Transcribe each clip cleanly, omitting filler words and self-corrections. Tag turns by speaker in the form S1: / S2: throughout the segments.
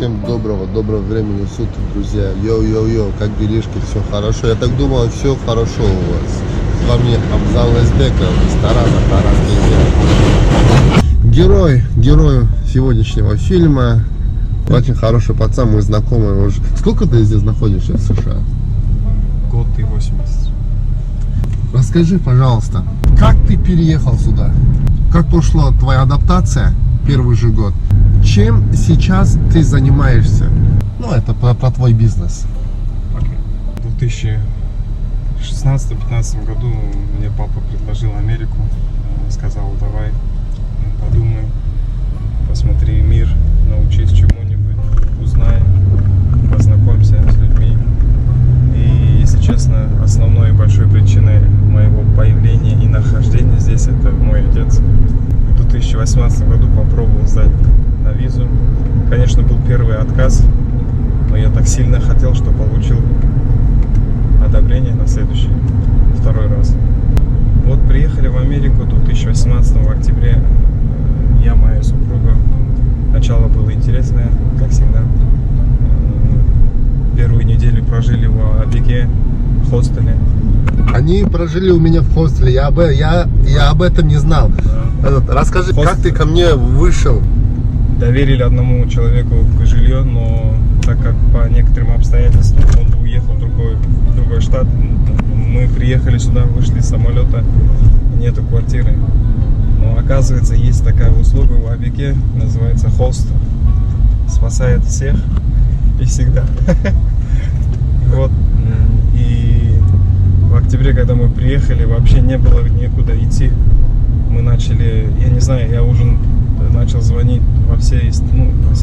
S1: Всем доброго времени суток, друзья. Йоу, как делишки, все хорошо? Я так думал, все хорошо у вас. С вами Абзал Эзбеков, ресторана Тарас. Герой сегодняшнего фильма. Очень хороший пацан, мы знакомы уже. Сколько ты здесь находишься в США?
S2: Год и 8 месяцев.
S1: Расскажи, пожалуйста, как ты переехал сюда? Как прошла твоя адаптация первый же год? Чем сейчас ты занимаешься? Ну, это про твой бизнес.
S2: В 2016-2015 году мне папа предложил Америку. Сказал, давай, подумай, посмотри мир, научись чему-нибудь, узнай, познакомься с людьми. И, если честно, основной и большой причиной моего появления и нахождения здесь это мой отец. В 2018 году попробовал сдать на визу. Конечно, был первый отказ, но я так сильно хотел, что получил одобрение на следующий, второй раз. Вот приехали в Америку в 2018 в октябре. Я, моя супруга. Начало было интересное, как всегда. Первую неделю прожили в Абике, в хостеле.
S1: Они прожили у меня в хостеле, я об этом не знал. Да. Расскажи, как ты ко мне вышел?
S2: Доверили одному человеку жилье, но так как по некоторым обстоятельствам он уехал в другой штат, мы приехали сюда, вышли с самолета, нету квартиры. Но оказывается, есть такая услуга в Абике, называется хостел. Спасает всех и всегда. Вот. И в октябре, когда мы приехали, вообще не было некуда идти. Мы начали, я не знаю, я уже начал звонить во все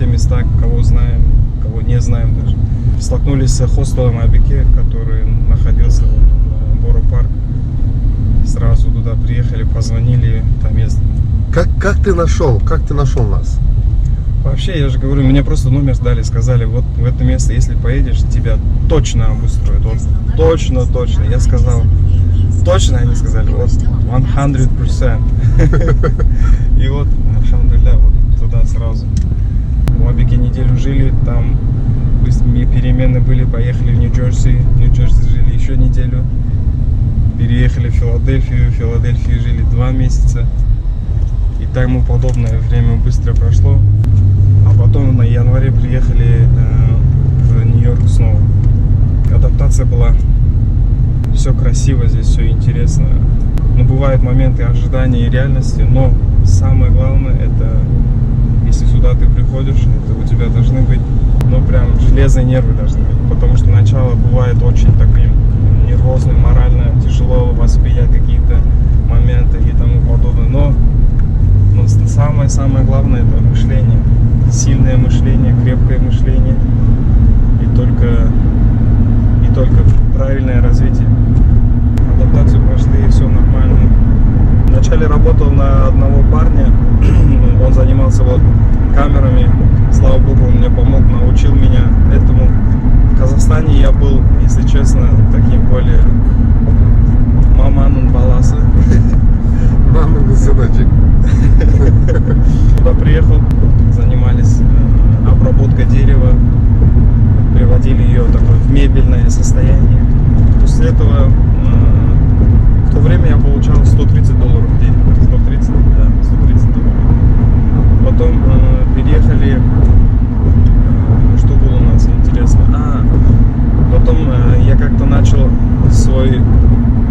S2: места, кого знаем, кого не знаем даже. Столкнулись с хостелом Абике, который находился в Боро-парк. Сразу туда приехали, позвонили, там есть.
S1: Как ты нашел нас?
S2: Вообще, я же говорю, мне просто номер дали, сказали, вот в это место, если поедешь, тебя точно обустроят. Вот точно. Я сказал, точно, они сказали, вот 100%. И вот, альхамдулилля, вот туда сразу. В Абике неделю жили, там перемены были, поехали в Нью-Джерси. В Нью-Джерси жили еще неделю. Переехали в Филадельфию. В Филадельфии жили 2 месяца. И тому подобное время быстро прошло. А потом на январе приехали в Нью-Йорк снова. Адаптация была. Все красиво здесь, все интересно. Но бывают моменты ожидания и реальности. Но самое главное, это если сюда ты приходишь, это у тебя должны быть, прям железные нервы должны быть. Потому что начало бывает очень таким нервозным, морально тяжело восприять какие-то моменты и тому подобное. Но самое главное это мышление. Сильное мышление, крепкое мышление и только правильное развитие. Адаптацию прошли, все нормально. Вначале работал на одного парня, он занимался камерами. Слава богу, он мне помог, научил меня этому. В Казахстане я был, если честно, таким более маманун баласы.
S1: Мамин сыночек.
S2: Туда приехал, занимались обработкой дерева, приводили ее в мебельное состояние. После этого в то время я получал $130 в день. 130 долларов. Потом переехали, что было у нас интересно. Потом я как-то начал свой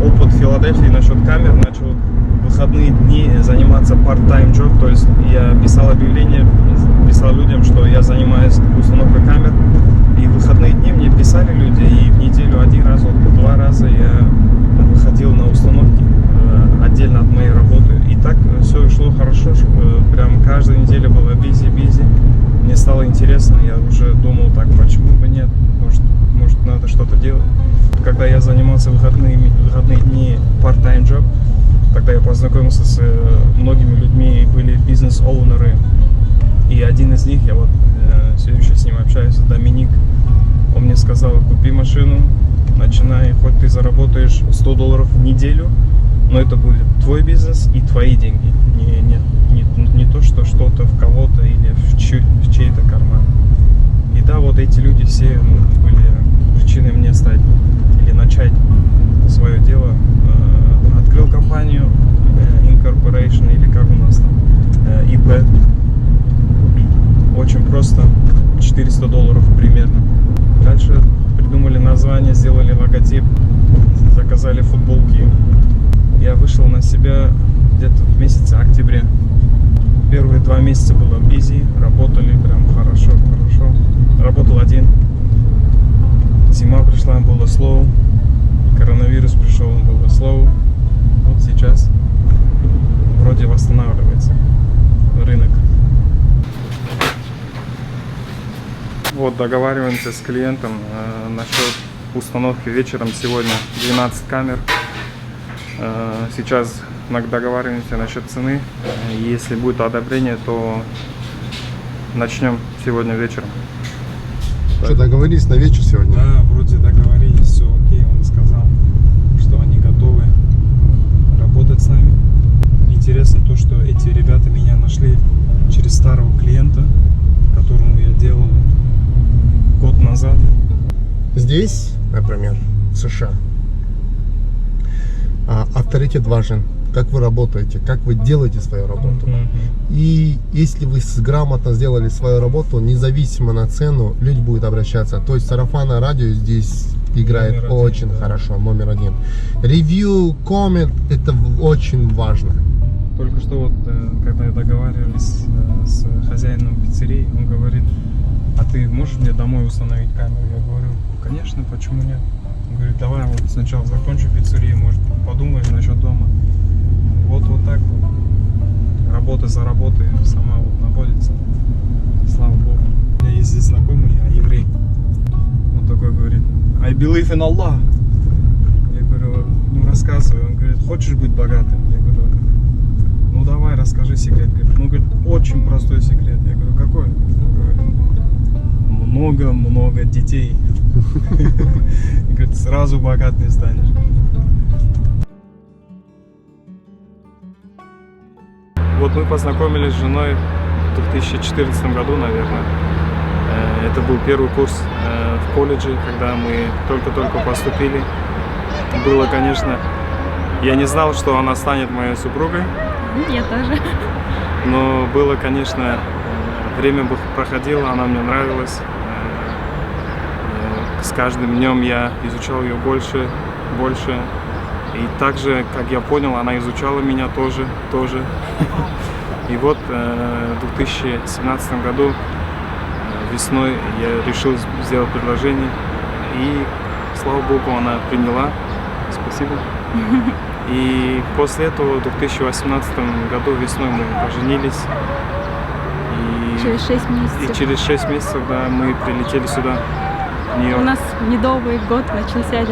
S2: опыт в Филадельфии насчет камер, начал в выходные дни заниматься part-time job, то есть я писал объявление, писал людям, что я занимаюсь установкой камер, и в выходные дни мне писали люди, и в неделю 1 раз, 2 раза я выходил на установки отдельно от моей работы, и так все шло хорошо, прям каждая неделя была busy. Мне стало интересно, я уже думал, так, почему бы нет, может надо что-то делать. Когда я занимался выходные дни part-time job, тогда я познакомился с многими людьми, были бизнес-оунеры, и один из них, я все еще с ним общаюсь, Доминик, он мне сказал, купи машину, начинай, хоть ты заработаешь $100 в неделю, но это будет твой бизнес и твои деньги, не то, что что-то в кого-то или в чей-то карман. эти люди все были причиной мне стать или начать свое дело. Открыл компанию Incorporation, или как у нас там, ИП. Очень просто, $400 примерно. Дальше придумали название, сделали логотип, заказали футболки. Я вышел на себя где-то в месяце октябре. Первые 2 месяца было busy, работали прям хорошо. Работал один. Зима пришла, было slow. Коронавирус пришел, было slow. Вот сейчас вроде восстанавливается рынок. Вот договариваемся с клиентом насчет установки вечером сегодня 12 камер. Сейчас договариваемся насчет цены. Если будет одобрение, то начнем сегодня вечером.
S1: Что, договорились на вечер сегодня?
S2: Да, вроде договорились, все окей. Он сказал, что они готовы работать с нами. Интересно то, что эти ребята меня нашли через старого клиента, которому я делал год назад.
S1: Здесь, например, в США, авторитет важен. Как вы работаете, как вы делаете свою работу. И если вы грамотно сделали свою работу, независимо на цену, люди будут обращаться. То есть сарафанное радио здесь играет
S2: номер
S1: очень
S2: один, да.
S1: хорошо, номер 1. Ревью, коммент, это очень важно.
S2: Только что вот, когда договаривались с хозяином пиццерии, он говорит: а ты можешь мне домой установить камеру? Я говорю: конечно, почему нет? Он говорит: давай вот сначала закончу пиццерию, может подумаешь насчет дома. Вот так вот. Работа за работой сама вот находится. Слава Богу. У меня есть здесь знакомый, еврей. Он такой говорит: I believe in Allah. Я говорю: ну рассказывай. Он говорит: хочешь быть богатым? Я говорю: ну давай, расскажи секрет. Ну, говорит, очень простой секрет. Я говорю: какой? Он говорит: много-много детей. Говорит: сразу богатым станешь. Вот мы познакомились с женой в 2014 году, наверное. Это был первый курс в колледже, когда мы только-только поступили. Было, конечно, я не знал, что она станет моей супругой.
S3: Я тоже.
S2: Но было, конечно, время проходило, она мне нравилась. С каждым днем я изучал ее больше. И также, как я понял, она изучала меня тоже. И вот в 2017 году весной я решил сделать предложение. И, слава Богу, она приняла. Спасибо. И после этого в 2018 году весной мы поженились. И
S3: Через 6 месяцев.
S2: И через 6 месяцев, да, мы прилетели сюда, в Нью-Йорк.
S3: У нас медовый год начался.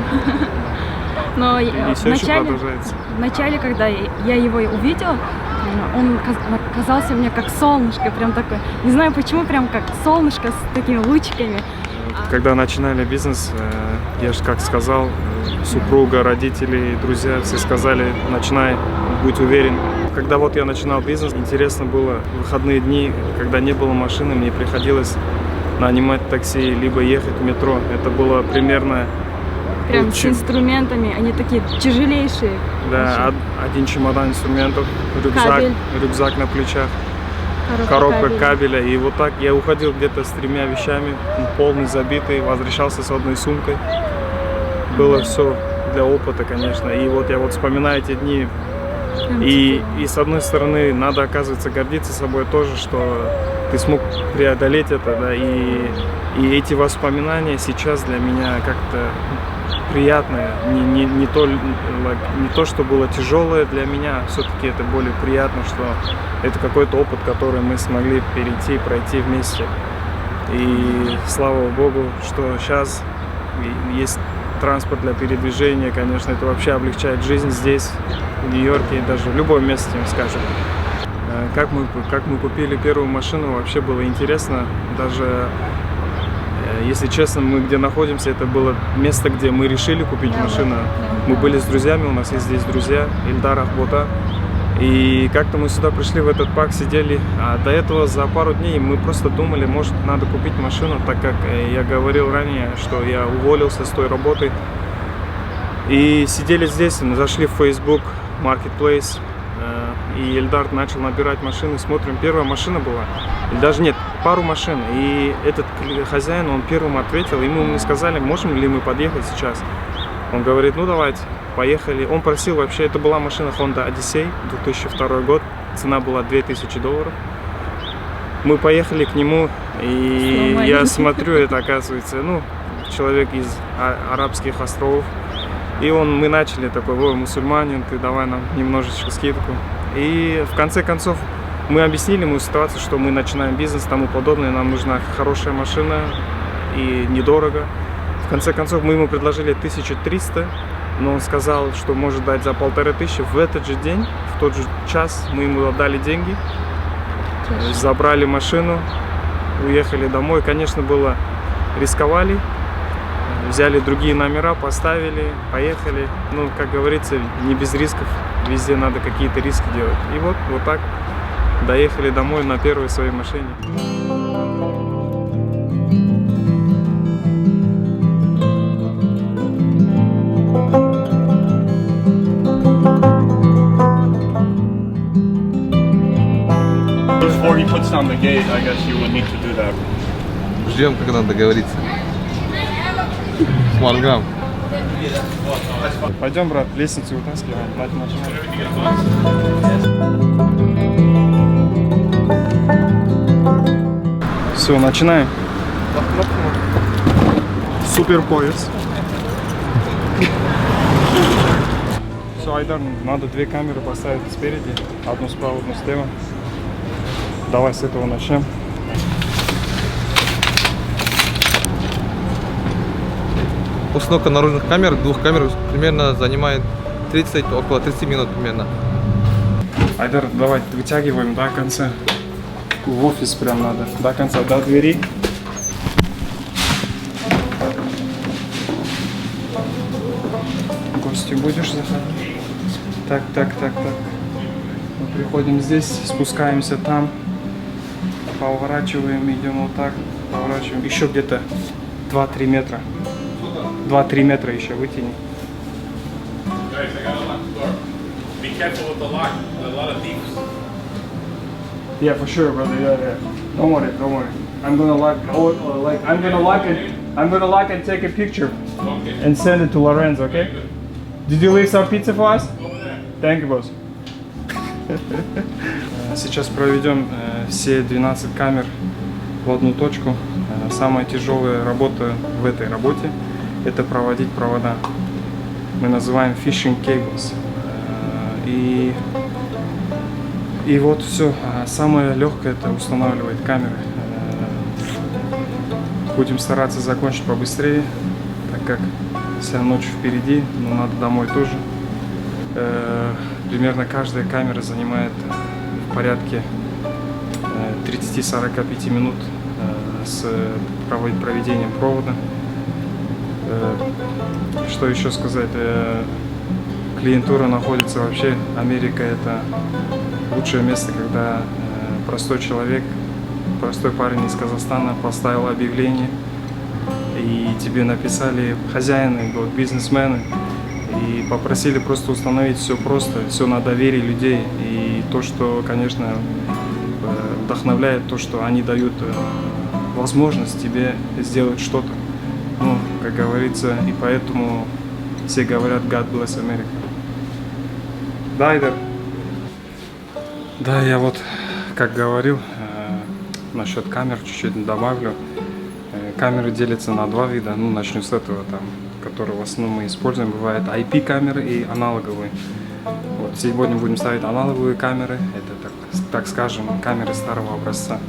S3: Но в начале, когда я его увидела, он казался мне как солнышко, прям такой. Не знаю почему, прям как солнышко с такими лучиками.
S2: Когда начинали бизнес, я же как сказал, супруга, родители, друзья, все сказали: начинай, будь уверен. Когда вот я начинал бизнес, интересно было, в выходные дни, когда не было машины, мне приходилось нанимать такси, либо ехать в метро. Это было примерно...
S3: Прям с инструментами, они такие тяжелейшие.
S2: Да, один чемодан инструментов, рюкзак на плечах, коробка кабеля. И вот так я уходил где-то с 3 вещами, полный, забитый, возвращался с одной сумкой. Было все для опыта, конечно. И вот я вот вспоминаю эти дни. И с одной стороны, надо, оказывается, гордиться собой тоже, что ты смог преодолеть это, да. И эти воспоминания сейчас для меня как-то приятное, не то, что было тяжелое для меня, все-таки это более приятно, что это какой-то опыт, который мы смогли пройти вместе. И слава Богу, что сейчас есть транспорт для передвижения, конечно, это вообще облегчает жизнь здесь, в Нью-Йорке, и даже в любом месте, скажем. Как мы купили первую машину, вообще было интересно, даже... Если честно, мы где находимся, это было место, где мы решили купить машину. Мы были с друзьями, у нас есть здесь друзья, Ильдар Ахбота. И как-то мы сюда пришли, в этот парк, сидели. А до этого за пару дней мы просто думали, может, надо купить машину, так как я говорил ранее, что я уволился с той работы. И сидели здесь, зашли в Facebook Marketplace, и Эльдар начал набирать машины. Смотрим, первая машина была, или даже нет, пару машин. И этот хозяин, он первым ответил, ему мы сказали, можем ли мы подъехать сейчас. Он говорит, ну давайте, поехали. Он просил вообще, это была машина Honda Odyssey, 2002 год, цена была $2000. Мы поехали к нему, и я смотрю, это оказывается, ну, человек из Арабских островов. И мы начали такой, ой, мусульманин, ты давай нам немножечко скидку. И в конце концов мы объяснили ему ситуацию, что мы начинаем бизнес и тому подобное, нам нужна хорошая машина и недорого. В конце концов мы ему предложили 1300, но он сказал, что может дать за 1500. В этот же день, в тот же час мы ему отдали деньги, забрали машину, уехали домой. Конечно, было рисковали. Взяли другие номера, поставили, поехали. Ну, как говорится, не без рисков. Везде надо какие-то риски делать. И вот так доехали домой на первой своей машине.
S4: Before he puts down the gate, I guess you would need to do that.
S5: Ждем, когда договориться. Смаргам.
S2: Пойдем, брат, лестницу вытаскиваем. Все, начинаем. Супер пояс. Все, Айдар, надо две камеры поставить спереди, одну справа, одну слева. Давай с этого начнем.
S5: Установка наружных камер, двух камер примерно занимает около 30 минут примерно.
S2: Айдар, давай вытягиваем до конца. В офис прям надо. До конца, до двери. Гости будешь заходить? Так. Мы приходим здесь, спускаемся там. Поворачиваем, идем вот так. Поворачиваем. Еще где-то 2-3 метра. 2-3 метра еще вытяни.
S4: Be careful with the lock. A lot of thieves.
S2: Yeah, for sure, brother. Yeah. Don't worry. I'm gonna lock and take a picture and send it to Lorenz, okay? Did you leave some pizza for us? Thank you, boss. Сейчас проведем все 12 камер в одну точку. Самая тяжелая работа в этой работе — это проводить провода. Мы называем fishing cables. И вот все. Самое легкое — это устанавливать камеры. Будем стараться закончить побыстрее, так как вся ночь впереди, но надо домой тоже. Примерно каждая камера занимает в порядке 30-45 минут с проведением провода. Что еще сказать? Клиентура находится вообще, Америка — это лучшее место, когда простой человек, простой парень из Казахстана поставил объявление, и тебе написали хозяины, бизнесмены, и попросили просто установить все просто, все на доверии людей. И то, что, конечно, вдохновляет, то, что они дают возможность тебе сделать что-то. Ну, как говорится, и поэтому все говорят God bless America. Да, Айдар? Да, я вот, как говорил, насчет камер чуть-чуть добавлю. Камеры делятся на два вида. Ну, начну с этого, который в основном мы используем. Бывает IP-камеры и аналоговые. Вот сегодня будем ставить аналоговые камеры. Это, так скажем, камеры старого образца.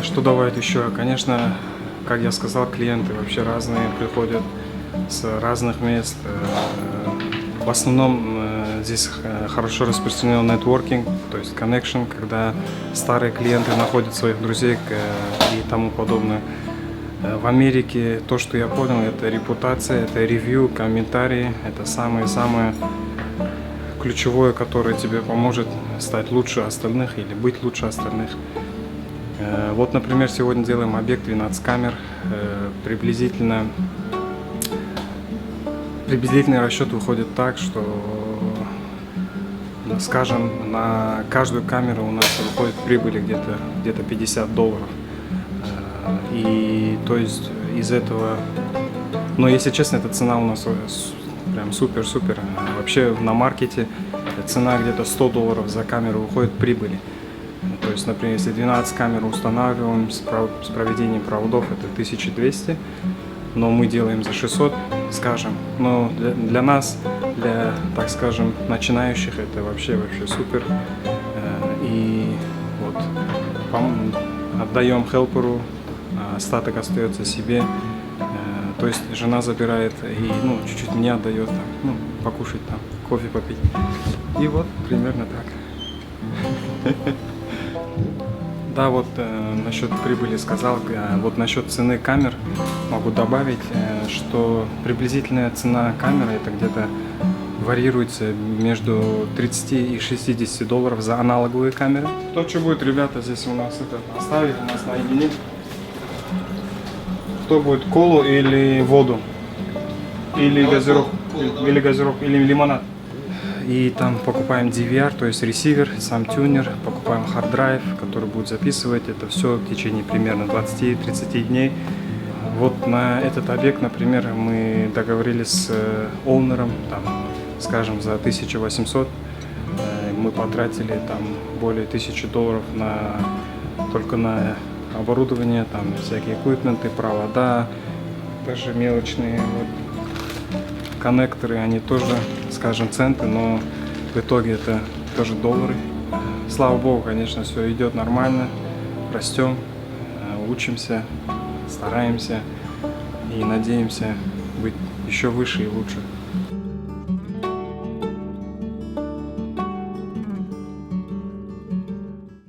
S2: Что давает еще? Конечно, как я сказал, клиенты вообще разные приходят с разных мест. В основном здесь хорошо распространен нетворкинг, то есть connection, когда старые клиенты находят своих друзей и тому подобное. В Америке то, что я понял, это репутация, это ревью, комментарии, это самое-самое ключевое, которое тебе поможет стать лучше остальных или быть лучше остальных. Вот, например, сегодня делаем объект 12 камер. Приблизительный расчет выходит так, что, скажем, на каждую камеру у нас выходит прибыли где-то $50. И то есть из этого, но если честно, эта цена у нас прям супер-супер. Вообще на маркете цена где-то $100 за камеру выходит прибыли. То есть, например, если 12 камер устанавливаем с проведением проводов, это 1200, но мы делаем за 600, скажем. Но для нас, для, так скажем, начинающих, это вообще супер. И вот отдаем хелперу, остаток остается себе. То есть жена забирает и чуть-чуть мне отдает, там, покушать, там, кофе попить. И вот примерно так. Да, вот насчет прибыли сказал, вот насчет цены камер могу добавить, что приблизительная цена камеры это где-то варьируется между 30 и $60 за аналоговые камеры. То, что будет, ребята, здесь у нас это оставили, у нас наедине. Кто будет, колу или воду? Или газировку, или лимонад? И там покупаем DVR, то есть ресивер, сам тюнер, покупаем хард-драйв, который будет записывать это все в течение примерно 20-30 дней. Вот на этот объект, например, мы договорились с оунером, там, скажем, за 1800. Мы потратили там более $1000 только на оборудование, там всякие эквипменты, провода, даже мелочные вот коннекторы, они тоже, скажем, центы, но в итоге это тоже доллары. Слава богу, конечно, все идет нормально, растем, учимся, стараемся и надеемся быть еще выше и лучше.